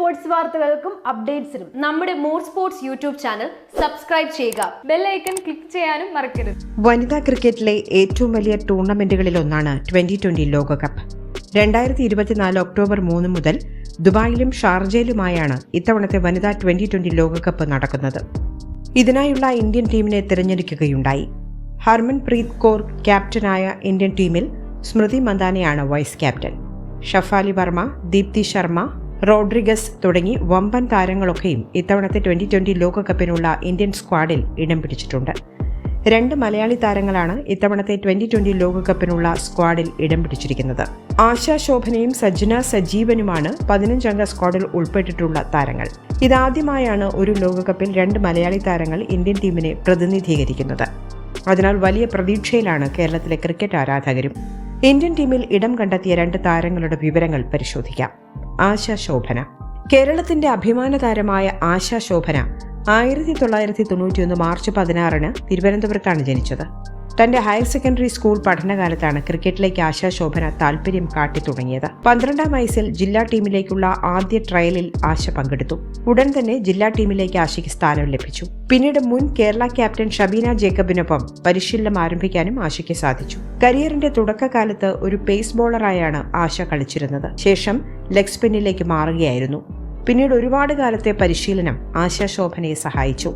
Sports വാർത്തകൾക്കും അപ്ഡേറ്റ്സിനും നമ്മുടെ more sports YouTube channel subscribe ചെയ്യുക. ബെൽ ഐക്കൺ ക്ലിക്ക് ചെയ്യാനും മറക്കരുത്. വനിതാ ക്രിക്കറ്റിലെ ഏറ്റവും വലിയ ടൂർണമെന്റുകളിലൊന്നാണ് 2020 ലോകകപ്പ്. 2024 ഒക്ടോബർ 3 മുതൽ ദുബായിലും ഷാർജയിലുമായാണ് ഇത്തവണത്തെ വനിതാ 2020 ലോകകപ്പ് നടക്കുന്നത്. ഇതിനായുള്ള ഇന്ത്യൻ ടീമിനെ തിരഞ്ഞെടുക്കുകയുണ്ടായി. ഹർമൻപ്രീത് കൗർ ക്യാപ്റ്റനായ ഇന്ത്യൻ ടീമിൽ സ്മൃതി മന്ദാനയാണ് വൈസ് ക്യാപ്റ്റൻ. ഷഫാലി വർമ്മ, ദീപ്തി ശർമ്മ, റോഡ്രിഗസ് തുടങ്ങി വമ്പൻ താരങ്ങളൊക്കെയും ഇത്തവണത്തെ 2020 ലോകകപ്പിനുള്ള ഇന്ത്യൻ സ്ക്വാഡിൽ ഇടം പിടിച്ചിട്ടുണ്ട്. 2 മലയാളി താരങ്ങളാണ് ഇത്തവണത്തെ 2020 ലോകകപ്പിനുള്ള സ്ക്വാഡിൽ ഇടം പിടിച്ചിരിക്കുന്നത്. ആശാ ശോഭനയും സജ്ന സജീവനുമാണ് 15-അംഗ സ്ക്വാഡിൽ ഉൾപ്പെട്ടിട്ടുള്ള താരങ്ങൾ. ഇതാദ്യമായാണ് ഒരു ലോകകപ്പിൽ 2 മലയാളി താരങ്ങൾ ഇന്ത്യൻ ടീമിനെ പ്രതിനിധീകരിക്കുന്നത്. അതിനാൽ വലിയ പ്രതീക്ഷയിലാണ് കേരളത്തിലെ ക്രിക്കറ്റ് ആരാധകരും. ഇന്ത്യൻ ടീമിൽ ഇടം കണ്ടെത്തിയ 2 താരങ്ങളുടെ വിവരങ്ങൾ പരിശോധിക്കാം. ആശാ ശോഭന. കേരളത്തിന്റെ അഭിമാന താരമായ ആശാ ശോഭന 1991 മാർച്ച് 16 തിരുവനന്തപുരത്താണ് ജനിച്ചത്. തന്റെ ഹയർ സെക്കൻഡറി സ്കൂൾ പഠനകാലത്താണ് ക്രിക്കറ്റിലേക്ക് ആശാ ശോഭന താൽപര്യം കാട്ടിത്തുടങ്ങിയത്. 12-ാം വയസ്സിൽ ജില്ലാ ടീമിലേക്കുള്ള ആദ്യ ട്രയലിൽ ആശ പങ്കെടുത്തു. ഉടൻ തന്നെ ജില്ലാ ടീമിലേക്ക് ആശയ്ക്ക് സ്ഥാനം ലഭിച്ചു. പിന്നീട് മുൻ കേരള ക്യാപ്റ്റൻ ഷബീന ജേക്കബിനൊപ്പം പരിശീലനം ആരംഭിക്കാനും ആശയ്ക്ക് സാധിച്ചു. കരിയറിന്റെ തുടക്കകാലത്ത് ഒരു പേസ് ബോളറായാണ് ആശ കളിച്ചിരുന്നത്. ശേഷം ലെഗ് സ്പിന്നിലേക്ക് മാറുകയായിരുന്നു. പിന്നീട് ഒരുപാട് കാലത്തെ പരിശീലനം ആശാ ശോഭനയെ സഹായിച്ചു.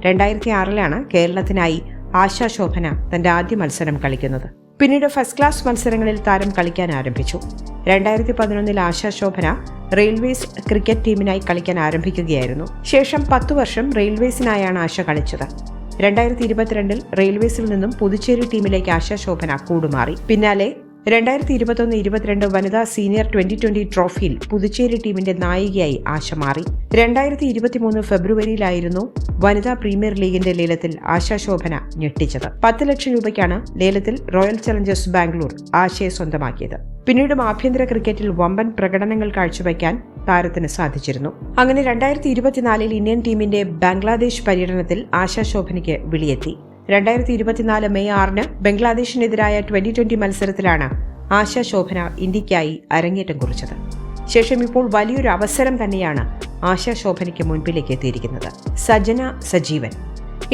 2006 കേരളത്തിനായി ആശാ ശോഭന തന്റെ ആദ്യ മത്സരം കളിക്കുന്നത്. പിന്നീട് ഫസ്റ്റ് ക്ലാസ് മത്സരങ്ങളിൽ താരം കളിക്കാൻ ആരംഭിച്ചു. 2011 ആശാ ശോഭന റെയിൽവേസ് ക്രിക്കറ്റ് ടീമിനായി കളിക്കാൻ ആരംഭിക്കുകയായിരുന്നു. ശേഷം 10 വർഷം റെയിൽവേസിനായാണ് ആശ കളിച്ചത്. 2022 റെയിൽവേസിൽ നിന്നും പുതുച്ചേരി ടീമിലേക്ക് ആശാ ശോഭന കൂടുമാറി. പിന്നാലെ 2021-22 വനിതാ സീനിയർ 2020 ട്രോഫിയിൽ പുതുച്ചേരി ടീമിന്റെ നായികയായി ആശ മാറി. 2023 ഫെബ്രുവരിയിലായിരുന്നു വനിതാ പ്രീമിയർ ലീഗിന്റെ ലേലത്തിൽ ആശാ ശോഭന ഞെട്ടിച്ചത്. 10 ലക്ഷം രൂപയ്ക്കാണ് ലേലത്തിൽ റോയൽ ചലഞ്ചേഴ്സ് ബാംഗ്ലൂർ ആശയെ സ്വന്തമാക്കിയത്. പിന്നീടും ആഭ്യന്തര ക്രിക്കറ്റിൽ വമ്പൻ പ്രകടനങ്ങൾ കാഴ്ചവെക്കാൻ താരത്തിന് സാധിച്ചിരുന്നു. അങ്ങനെ 2024 ഇന്ത്യൻ ടീമിന്റെ ബംഗ്ലാദേശ് പര്യടനത്തിൽ ആശാ ശോഭനയ്ക്ക് വിളിയെത്തി. 2024 മെയ് 6 ബംഗ്ലാദേശിനെതിരായ 2020 മത്സരത്തിലാണ് ആശാ ശോഭന ഇന്ത്യയ്ക്കായി അരങ്ങേറ്റം കുറിച്ചത്. ശേഷം ഇപ്പോൾ വലിയൊരു അവസരം തന്നെയാണ് ആശാ ശോഭനയ്ക്ക് മുൻപിലേക്ക് എത്തിയിരിക്കുന്നത്. സജന സജീവൻ.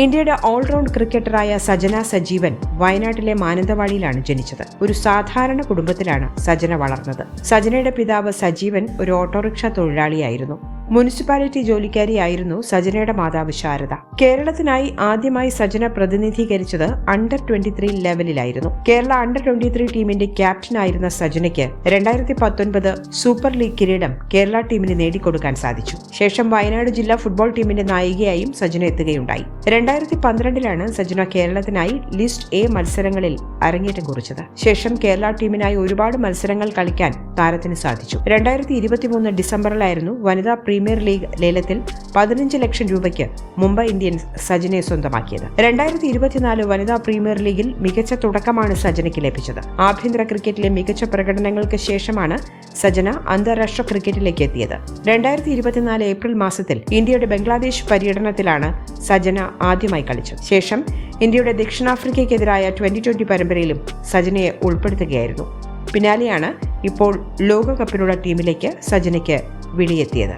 ഇന്ത്യയുടെ ഓൾറൗണ്ട് ക്രിക്കറ്ററായ സജന സജീവൻ വയനാട്ടിലെ മാനന്തവാടിയിലാണ് ജനിച്ചത്. ഒരു സാധാരണ കുടുംബത്തിലാണ് സജന വളർന്നത്. സജനയുടെ പിതാവ് സജീവൻ ഒരു ഓട്ടോറിക്ഷ തൊഴിലാളിയായിരുന്നു. മുനിസിപ്പാലിറ്റി ജോലിക്കാരിയായിരുന്നു സജനയുടെ മാതാവ് ശാരദ. കേരളത്തിനായി ആദ്യമായി സജന പ്രതിനിധീകരിച്ചത് അണ്ടർ 23 ലെവലിലായിരുന്നു. കേരള അണ്ടർ 23 ടീമിന്റെ ക്യാപ്റ്റനായിരുന്ന സജനയ്ക്ക് 2019 സൂപ്പർ ലീഗ് കിരീടം കേരള ടീമിന് നേടിക്കൊടുക്കാൻ സാധിച്ചു. ശേഷം വയനാട് ജില്ലാ ഫുട്ബോൾ ടീമിന്റെ നായികയായും സജന എത്തുകയുണ്ടായി. 2012 സജന കേരളത്തിനായി ലിസ്റ്റ് എ മത്സരങ്ങളിൽ അരങ്ങേറ്റം കുറിച്ചത്. ശേഷം കേരള ടീമിനായി ഒരുപാട് മത്സരങ്ങൾ കളിക്കാൻ താരത്തിന് സാധിച്ചു. 2023 ഡിസംബറിലായിരുന്നു വനിതാ പ്രീമിയർ ലീഗ് ലേലത്തിൽ 15 ലക്ഷം രൂപയ്ക്ക് മുംബൈ ഇന്ത്യൻസ് സജനയെ സ്വന്തമാക്കിയത്. 2024 വനിതാ പ്രീമിയർ ലീഗിൽ മികച്ച തുടക്കമാണ് സജനയ്ക്ക് ലഭിച്ചത്. ആഭ്യന്തര ക്രിക്കറ്റിലെ മികച്ച പ്രകടനങ്ങൾക്ക് ശേഷമാണ് സജന അന്താരാഷ്ട്ര ക്രിക്കറ്റിലേക്ക് എത്തിയത്. 2024 ഏപ്രിൽ മാസത്തിൽ ഇന്ത്യയുടെ ബംഗ്ലാദേശ് പര്യടനത്തിലാണ് സജന ആദ്യമായി കളിച്ചത്. ശേഷം ഇന്ത്യയുടെ ദക്ഷിണാഫ്രിക്കയ്ക്കെതിരായ 2020 പരമ്പരയിലും സജനയെ ഉൾപ്പെടുത്തുകയായിരുന്നു. പിന്നാലെയാണ് ഇപ്പോൾ ലോകകപ്പിനുള്ള ടീമിലേക്ക് സജനയ്ക്ക് വിളിയെത്തിയത്.